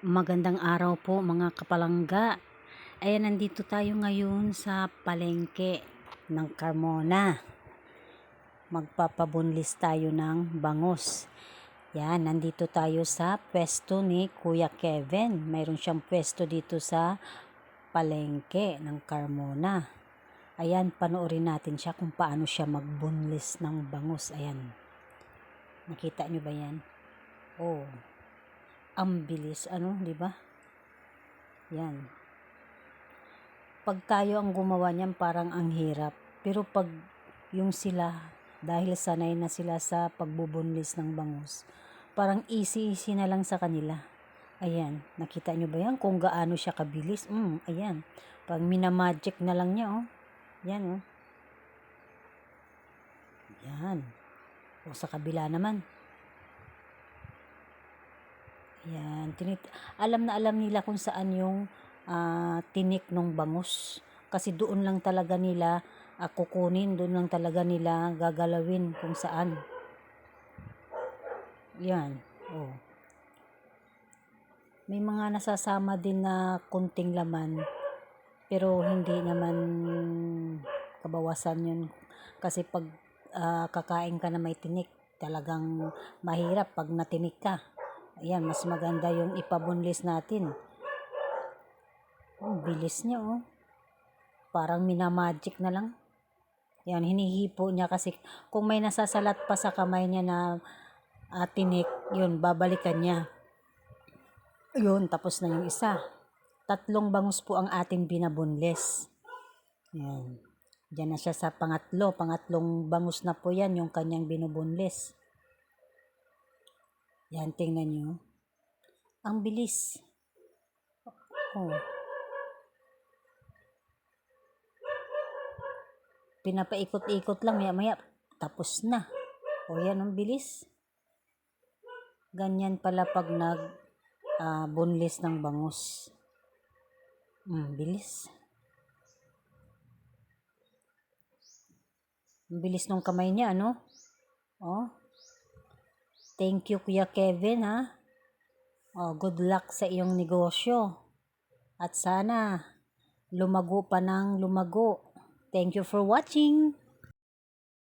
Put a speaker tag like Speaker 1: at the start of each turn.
Speaker 1: Magandang araw po mga kapalangga. Ayan, nandito tayo ngayon sa palengke ng Carmona. Magpapabunlis tayo ng bangus. Yan, nandito tayo sa pwesto ni Kuya Kevin. Mayroon siyang pwesto dito sa palengke ng Carmona. Ayan, panoorin natin siya kung paano siya magbunlis ng bangus. Ayan. Nakita nyo ba yan? Oh, ang bilis, di ba? Yan. Pag tayo ang gumawa niyan, parang ang hirap. Pero pag yung sila, dahil sanay na sila sa pagbubunlis ng bangus, parang easy na lang sa kanila. Ayan, nakita nyo ba yan? Kung gaano siya kabilis. Ayan. Pag minamagic na lang niya, Yan, Yan. O sa kabila naman. Ayan. Alam na alam nila kung saan yung tinik ng bangus. Kasi doon lang talaga nila kukunin, doon lang talaga nila gagalawin kung saan. Yan. Oh. May mga nasasama din na kunting laman, pero hindi naman kabawasan yun. Kasi pag kakain ka na may tinik, talagang mahirap pag natinik ka. Ayan, mas maganda yung ipabunlis natin. Bilis niya, Parang minamagic na lang. Yan, hinihipo niya kasi kung may nasasalat pa sa kamay niya na tinik, yun, babalikan niya. Yun, tapos na yung isa. 3 bangus po ang ating binabunlis. Yan. Diyan na siya sa pangatlong bangus na po yan, yung kanyang binubunlis. Yan, tingnan nyo. Ang bilis. Oh. Pinapaikot-ikot lang, maya tapos na. Yan, ang bilis. Ganyan pala pag bunlis ng bangus. Bilis. Ang bilis ng kamay niya, Thank you, Kuya Kevin, ha? Good luck sa iyong negosyo. At sana lumago pa ng lumago. Thank you for watching.